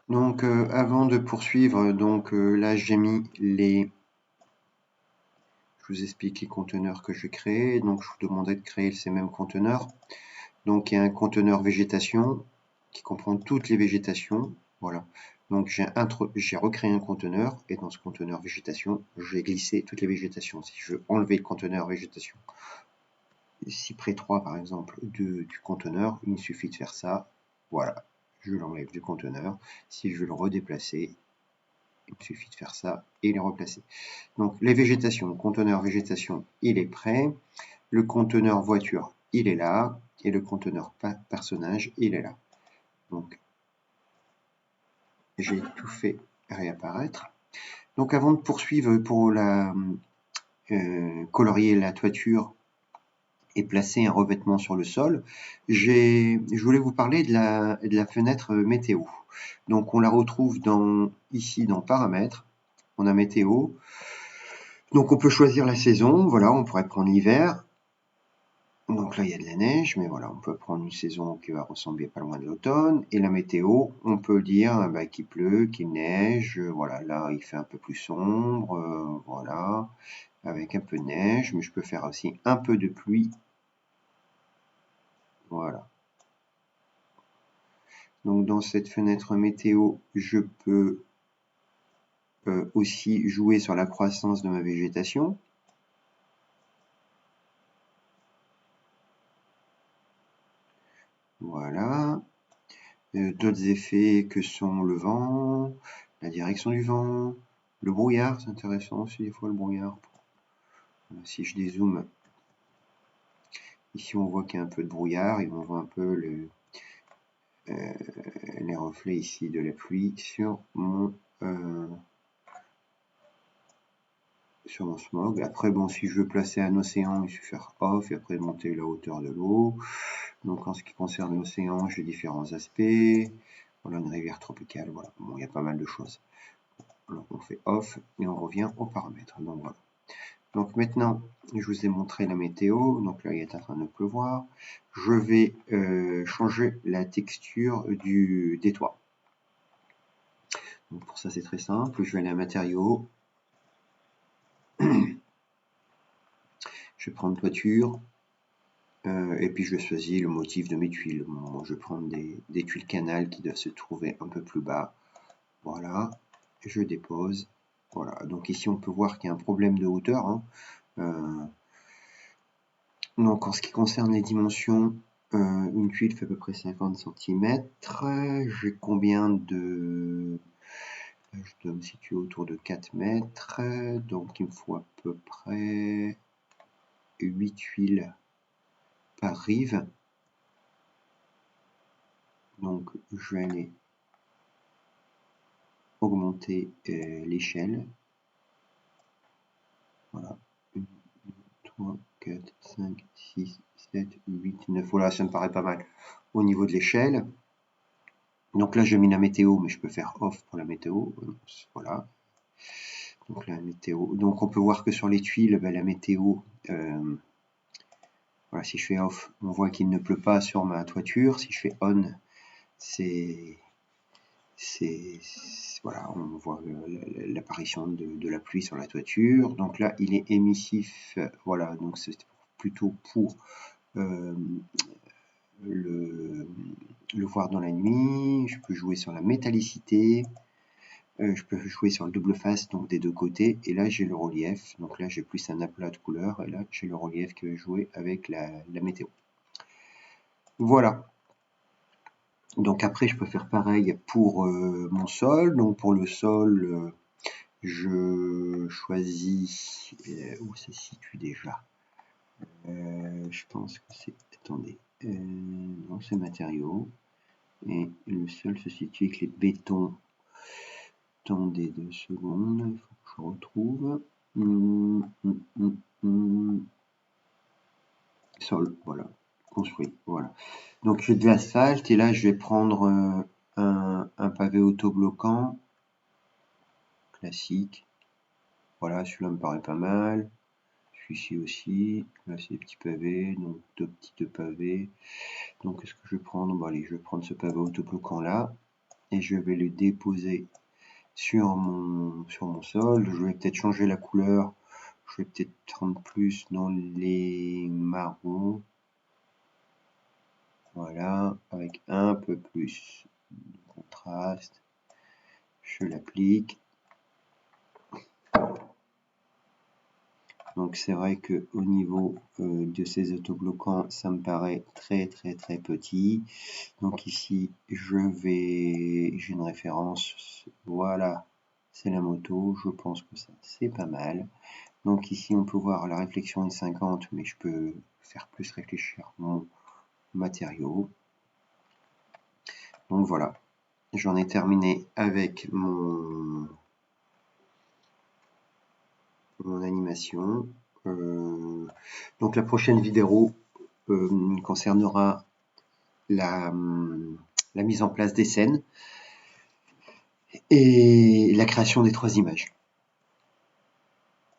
Donc avant de poursuivre, donc là j'ai mis les, je vous explique les conteneurs que je crée. Donc je vous demandais de créer ces mêmes conteneurs. Donc il y a un conteneur végétation qui comprend toutes les végétations. Voilà. Donc j'ai recréé un conteneur et dans ce conteneur végétation, j'ai glissé toutes les végétations. Si je veux enlever le conteneur végétation, cyprès 3 par exemple du conteneur, il me suffit de faire ça. Voilà, je l'enlève du conteneur. Si je veux le redéplacer, il me suffit de faire ça et les replacer. Donc les végétations, le conteneur végétation, il est prêt. Le conteneur voiture, il est là. Et le conteneur personnage, il est là. Donc j'ai tout fait réapparaître. Donc avant de poursuivre pour la colorier la toiture et placer un revêtement sur le sol, je voulais vous parler de la fenêtre météo. Donc on la retrouve ici dans paramètres, on a météo. Donc on peut choisir la saison, voilà, on pourrait prendre l'hiver. Donc là il y a de la neige, mais voilà, on peut prendre une saison qui va ressembler pas loin de l'automne. Et la météo, on peut dire qu'il pleut, qu'il neige, voilà, là il fait un peu plus sombre, voilà, avec un peu de neige, mais je peux faire aussi un peu de pluie, voilà. Donc dans cette fenêtre météo, je peux aussi jouer sur la croissance de ma végétation. Voilà. D'autres effets que sont le vent, la direction du vent, le brouillard, c'est intéressant aussi des fois le brouillard. Si je dézoome, ici on voit qu'il y a un peu de brouillard et on voit un peu les reflets ici de la pluie sur mon smog. Après bon, si je veux placer un océan, il suffit de faire off et après monter la hauteur de l'eau. Donc en ce qui concerne l'océan, j'ai différents aspects. Voilà une rivière tropicale, voilà. Bon, il y a pas mal de choses. Alors on fait off et on revient aux paramètres. Donc voilà. Donc maintenant, je vous ai montré la météo. Donc là, il est en train de pleuvoir. Je vais changer la texture des toits. Donc pour ça, c'est très simple. Je vais aller à matériaux. Je vais prendre toiture. Et puis je choisis le motif de mes tuiles. Bon, je vais prendre des tuiles canal qui doivent se trouver un peu plus bas. Voilà. Je dépose. Voilà. Donc ici, on peut voir qu'il y a un problème de hauteur. Hein. Donc en ce qui concerne les dimensions, une tuile fait à peu près 50 cm. J'ai combien de... Je dois me situer autour de 4 mètres. Donc il me faut à peu près 8 tuiles par rive. Donc je vais aller augmenter l'échelle. Voilà. 1, 2, 3, 4, 5, 6, 7, 8, 9. Voilà, ça me paraît pas mal au niveau de l'échelle. Donc là, j'ai mis la météo, mais je peux faire off pour la météo. Voilà. Donc la météo. Donc on peut voir que sur les tuiles, la météo, voilà, si je fais off, on voit qu'il ne pleut pas sur ma toiture. Si je fais on, voilà, on voit l'apparition de la pluie sur la toiture. Donc là, il est émissif. Voilà, donc c'est plutôt pour le voir dans la nuit. Je peux jouer sur la métallicité. Je peux jouer sur le double face, donc des deux côtés, et là j'ai le relief, donc là j'ai plus un aplat de couleurs, et là j'ai le relief qui va jouer avec la météo. Voilà. Donc après je peux faire pareil pour mon sol. Donc pour le sol, je choisis où ça se situe déjà. Je pense que c'est... Attendez. Non, c'est matériaux. Et le sol se situe avec les bétons. Attendez 2 secondes, il faut que je retrouve. Sol, voilà. Construit, voilà. Donc j'ai de l'asphalte et là je vais prendre un pavé autobloquant classique. Voilà, celui-là me paraît pas mal. Celui-ci aussi. Là c'est des petits pavés, donc deux pavés. Donc qu'est-ce que je vais prendre? Bon allez, je vais prendre ce pavé autobloquant là. et je vais le déposer sur mon sol. Je vais peut-être changer la couleur. Je vais peut-être prendre plus dans les marrons. Voilà, avec un peu plus de contraste. Je l'applique. Donc c'est vrai que au niveau de ces autobloquants, ça me paraît très petit. Donc ici, j'ai une référence. Voilà, c'est la moto. Je pense que ça, c'est pas mal. Donc ici, on peut voir la réflexion est 50, mais je peux faire plus réfléchir mon matériau. Donc voilà, j'en ai terminé avec mon animation. Donc la prochaine vidéo concernera la mise en place des scènes et la création des 3 images.